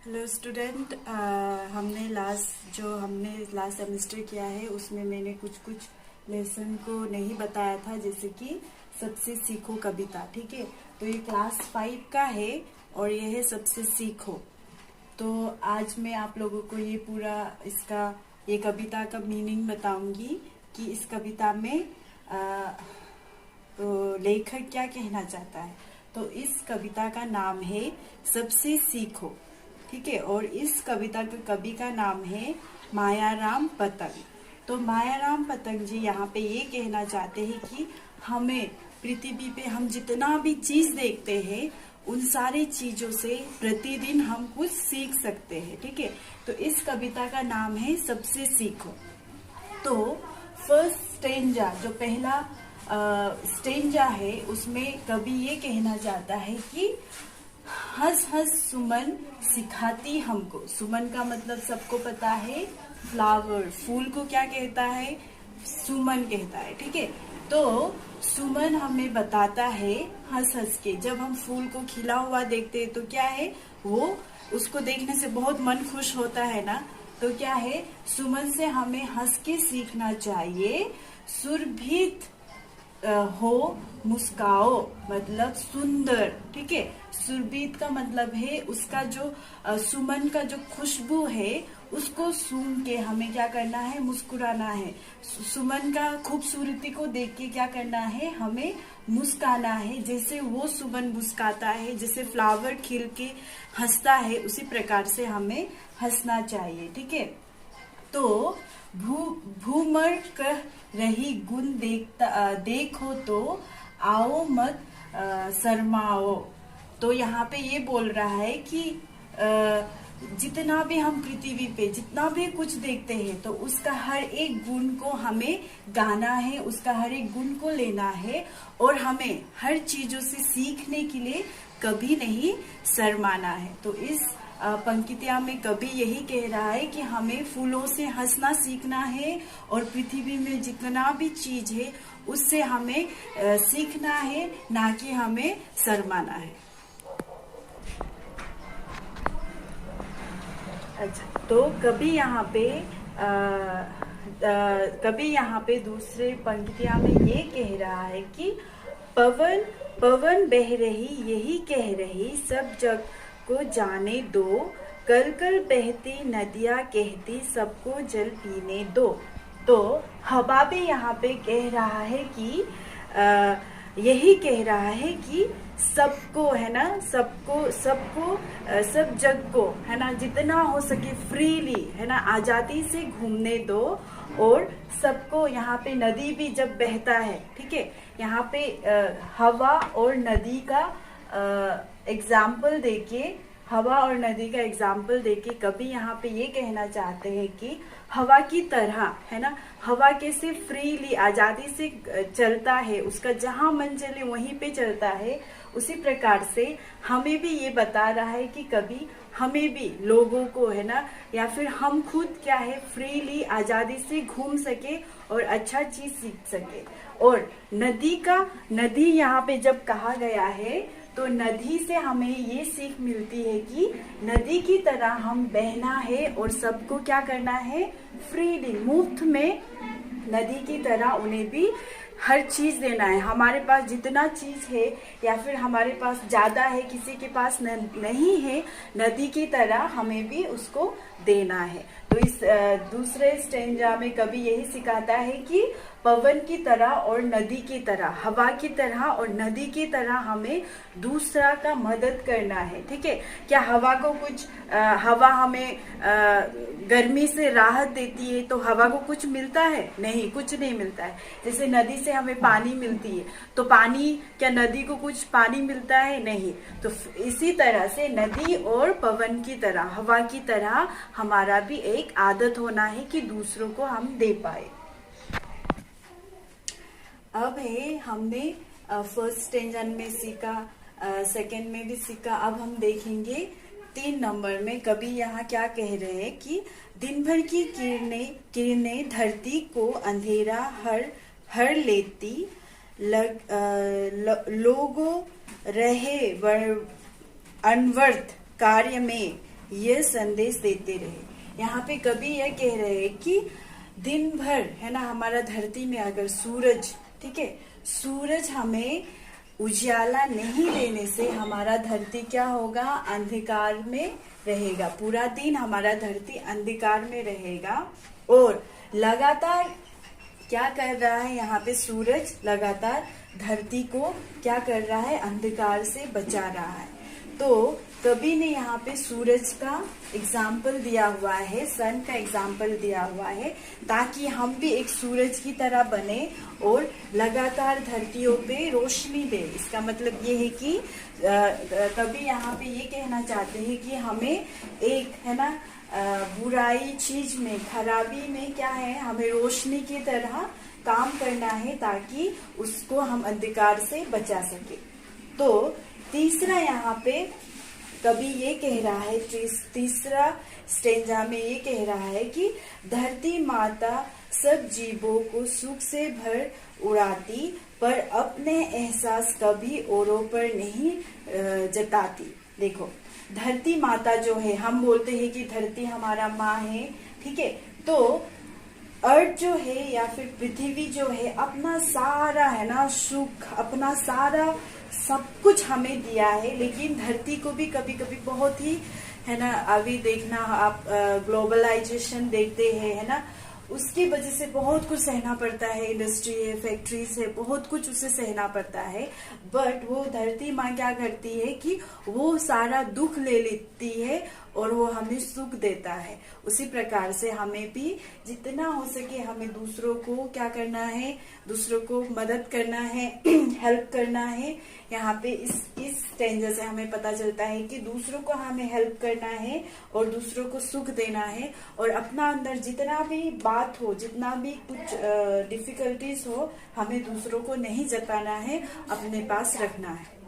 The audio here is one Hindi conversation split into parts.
Hello student. हमने लास्ट सेमेस्टर किया है उसमें मैंने कुछ लेसन को नहीं बताया था, जैसे कि सबसे सीखो कविता। ठीक है, तो ये क्लास 5 का है और ये है सबसे सीखो। तो आज मैं आप लोगों को ये पूरा ये कविता का मीनिंग बताऊंगी कि इस कविता में तो लेखक क्या कहना चाहता है। तो इस कविता का नाम है सबसे सीखो। ठीक है, और इस कविता के कवि का नाम है मायाराम पतंग। तो मायाराम पतंग जी यहाँ पे ये कहना चाहते हैं कि हमें पृथ्वी पे हम जितना भी चीज देखते हैं उन सारी चीजों से प्रतिदिन हम कुछ सीख सकते हैं। ठीक है, तो इस कविता का नाम है सबसे सीखो। तो फर्स्ट स्टेंजा, जो पहला स्टेंजा है, उसमें कवि ये कहना चाहता है कि हंस हंस सुमन सिखाती हमको। सुमन का मतलब सबको पता है, फ्लावर, फूल को क्या कहता है, सुमन कहता है। ठीक है, तो सुमन हमें बताता है हंस हंस के। जब हम फूल को खिला हुआ देखते हैं तो क्या है, वो उसको देखने से बहुत मन खुश होता है ना। तो क्या है, सुमन से हमें हंस के सीखना चाहिए। सुरभित हो मुस्काओ मतलब सुंदर। ठीक है, सुरभित का मतलब है उसका जो सुमन का जो खुशबू है उसको सूंघ के हमें क्या करना है, मुस्कुराना है। सुमन का खूबसूरती को देख के क्या करना है, हमें मुस्काना है। जैसे वो सुमन मुस्काता है, जैसे फ्लावर खिल के हंसता है, उसी प्रकार से हमें हंसना चाहिए। ठीक है, तो भूमर कह रही गुण देखो तो आओ मत शर्माओ। तो यहाँ पे ये बोल रहा है कि जितना भी हम पृथ्वी पे जितना भी कुछ देखते हैं तो उसका हर एक गुण को हमें गाना है, उसका हर एक गुण को लेना है और हमें हर चीजों से सीखने के लिए कभी नहीं शर्माना है। तो इस पंक्तियां में कवि यही कह रहा है कि हमें फूलों से हंसना सीखना है और पृथ्वी में जितना भी चीज है उससे हमें सीखना है, ना कि हमें शर्माना है। अच्छा, तो कवि यहाँ पे दूसरे पंक्तियां में ये कह रहा है कि पवन पवन बह रही यही कह रही सब जग को जाने दो, कल कल बहती नदियां कहती सबको जल पीने दो। तो हवा भी यहाँ पे कह रहा है कि यही कह रहा है कि सबको है ना, सब जग को है ना, जितना हो सके फ्रीली है ना, आजादी से घूमने दो। और सबको, यहाँ पे नदी भी जब बहता है, ठीक है, यहाँ पे हवा और नदी का एग्जाम्पल देके, हवा और नदी का एग्जाम्पल देके कभी यहाँ पे ये कहना चाहते हैं कि हवा की तरह है ना, हवा कैसे फ्रीली आजादी से चलता है, उसका जहां मन चले वहीं पे चलता है, उसी प्रकार से हमें भी ये बता रहा है कि कभी हमें भी लोगों को है ना, या फिर हम खुद क्या है, फ्रीली आजादी से घूम सके और अच्छा चीज सीख सके। और नदी यहाँ पे जब कहा गया है तो नदी से हमें ये सीख मिलती है कि नदी की तरह हम बहना है और सबको क्या करना है, फ्रीली मुफ्त में नदी की तरह उन्हें भी हर चीज देना है। हमारे पास जितना चीज है या फिर हमारे पास ज्यादा है, किसी के पास नहीं है, नदी की तरह हमें भी उसको देना है। तो इस दूसरे स्टेंजा में कवि यही सिखाता है कि पवन की तरह और नदी की तरह, हवा की तरह और नदी की तरह हमें दूसरा का मदद करना है। ठीक है, क्या हवा को कुछ हवा हमें गर्मी से राहत देती है तो हवा को कुछ मिलता है? नहीं, कुछ नहीं मिलता है। जैसे नदी से हमें पानी मिलती है तो पानी, क्या नदी को कुछ पानी मिलता है? नहीं। तो इसी तरह से नदी और पवन की तरह, हवा की तरह हमारा भी एक आदत होना है कि दूसरों को हम दे पाए। अब है, हमने फर्स्ट स्टेंजन में सीखा, सेकंड में भी सीखा। अब हम देखेंगे 3 नंबर में कवि यहाँ क्या कह रहे हैं कि दिन भर की किरणें धरती को अंधेरा हर लेती, लोगों रहे अनवर्थ कार्य में यह संदेश देते रहे। यहाँ पे कवि यह कह रहे हैं कि दिन भर है ना हमारा धरती में अगर सूरज, ठीक है, सूरज हमें उजाला नहीं देने से हमारा धरती क्या होगा, अंधकार में रहेगा। पूरा दिन हमारा धरती अंधकार में रहेगा। और लगातार क्या कर रहा है, यहाँ पे सूरज लगातार धरती को क्या कर रहा है, अंधकार से बचा रहा है। तो कवि ने यहाँ पे सूरज का एग्जाम्पल दिया हुआ है, सन का एग्जाम्पल दिया हुआ है, ताकि हम भी एक सूरज की तरह बने और लगातार धरतियों पे रोशनी दे। इसका मतलब ये है कि कवि यहाँ पे ये कहना चाहते हैं कि हमें एक है ना बुराई चीज में, खराबी में क्या है, हमें रोशनी की तरह काम करना है ताकि उसको हम अंधकार से बचा सके। तो तीसरा यहाँ पे कवि ये कह रहा है, तीसरा स्टेंजा में ये कह रहा है कि धरती माता सब जीवों को सुख से भर उड़ाती, पर अपने एहसास कभी औरों पर नहीं जताती। देखो, धरती माता जो है, हम बोलते हैं कि धरती हमारा माँ है, ठीक है, तो अर्थ जो है या फिर पृथ्वी जो है अपना सारा है ना सुख, अपना सारा सब कुछ हमें दिया है, लेकिन धरती को भी कभी कभी बहुत ही है ना, अभी देखना आप ग्लोबलाइजेशन देखते हैं है ना, उसकी वजह से बहुत कुछ सहना पड़ता है, इंडस्ट्री है, फैक्ट्रीज है, बहुत कुछ उसे सहना पड़ता है। बट वो धरती माँ क्या करती है कि वो सारा दुख ले लेती है और वो हमें सुख देता है। उसी प्रकार से हमें भी जितना हो सके हमें दूसरों को क्या करना है, दूसरों को मदद करना है, हेल्प करना है। यहाँ पे इस स्टेंजा से हमें पता चलता है कि दूसरों को हमें हेल्प करना है और दूसरों को सुख देना है, और अपना अंदर जितना भी बात हो, जितना भी कुछ डिफिकल्टीज हो, हमें दूसरों को नहीं जताना है, अपने पास रखना है।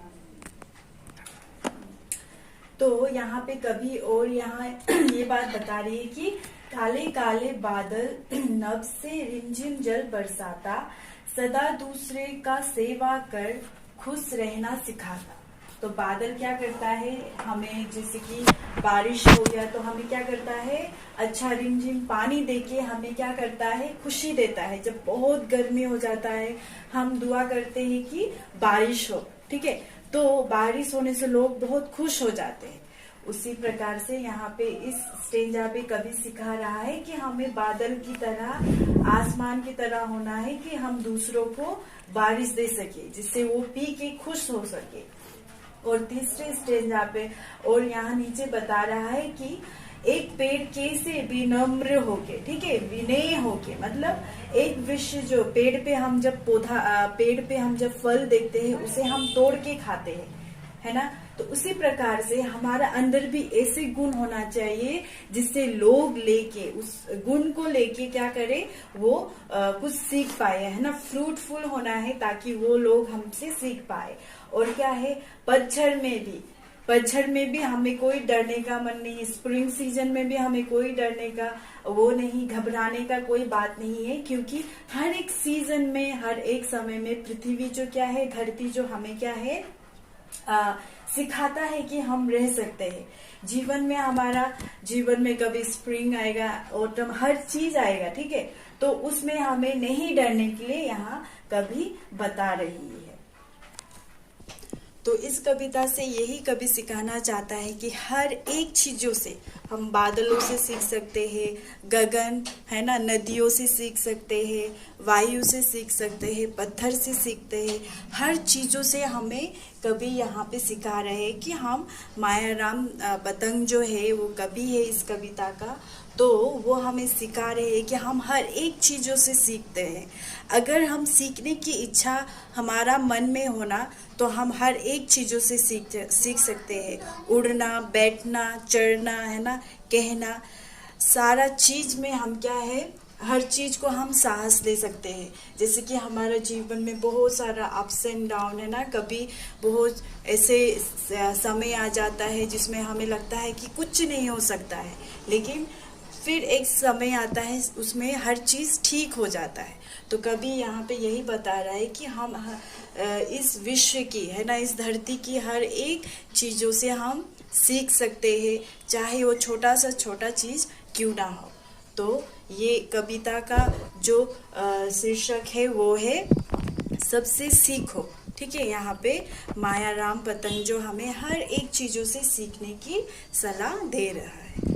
तो यहाँ पे कभी और यहाँ ये बात बता रही है कि काले काले बादल नभ से रिमझिम जल बरसाता, सदा दूसरे का सेवा कर खुश रहना सिखाता। तो बादल क्या करता है, हमें जैसे कि बारिश हो गया तो हमें क्या करता है, अच्छा रिमझिम पानी देके हमें क्या करता है, खुशी देता है। जब बहुत गर्मी हो जाता है हम दुआ करते हैं कि बारिश हो, ठीक है, तो बारिश होने से लोग बहुत खुश हो जाते हैं। उसी प्रकार से यहाँ पे इस स्टेंजा पे कवि सिखा रहा है कि हमें बादल की तरह, आसमान की तरह होना है कि हम दूसरों को बारिश दे सके, जिससे वो पी के खुश हो सके। और तीसरे स्टेंजा पे और यहाँ नीचे बता रहा है कि एक पेड़ कैसे विनम्र होके, ठीक है, विनय होके, मतलब एक वृक्ष जो पेड़ पे हम जब पेड़ पे हम जब फल देखते हैं उसे हम तोड़ के खाते हैं, है ना, तो उसी प्रकार से हमारा अंदर भी ऐसे गुण होना चाहिए जिससे लोग लेके उस गुण को लेके क्या करे, वो कुछ सीख पाए, है ना, फ्रूटफुल होना है ताकि वो लोग हमसे सीख पाए। और क्या है, पतझड़ में भी हमें कोई डरने का मन नहीं, स्प्रिंग सीजन में भी हमें कोई डरने का वो नहीं, घबराने का कोई बात नहीं है, क्योंकि हर एक सीजन में, हर एक समय में पृथ्वी जो क्या है, धरती जो हमें क्या है, सिखाता है कि हम रह सकते हैं। जीवन में कभी स्प्रिंग आएगा, ऑटम, हर चीज आएगा, ठीक है, तो उसमें हमें नहीं डरने के लिए यहाँ कवि बता रही है। तो इस कविता से यही कवि सिखाना चाहता है कि हर एक चीजों से, हम बादलों से सीख सकते हैं, गगन है ना, नदियों से सीख सकते हैं, वायु से सीख सकते हैं, पत्थर से सीखते हैं, हर चीजों से हमें कवि यहाँ पे सिखा रहे हैं कि हम, मायाराम पतंग जो है वो कवि है इस कविता का, तो वो हमें सिखा रहे हैं कि हम हर एक चीज़ों से सीखते हैं। अगर हम सीखने की इच्छा हमारा मन में होना तो हम हर एक चीज़ों से सीख सकते हैं। उड़ना, बैठना, चढ़ना, है ना, कहना, सारा चीज़ में हम क्या है, हर चीज़ को हम साहस दे सकते हैं। जैसे कि हमारा जीवन में बहुत सारा अप्स एंड डाउन है ना, कभी बहुत ऐसे समय आ जाता है जिसमें हमें लगता है कि कुछ नहीं हो सकता है, लेकिन फिर एक समय आता है उसमें हर चीज़ ठीक हो जाता है। तो कभी यहाँ पे यही बता रहा है कि हम इस विश्व की, है ना, इस धरती की हर एक चीज़ों से हम सीख सकते हैं, चाहे वो छोटा सा छोटा चीज क्यों ना हो। तो ये कविता का जो शीर्षक है वो है सबसे सीखो। ठीक है, यहाँ पे मायाराम पतंग जो हमें हर एक चीजों से सीखने की सलाह दे रहा है।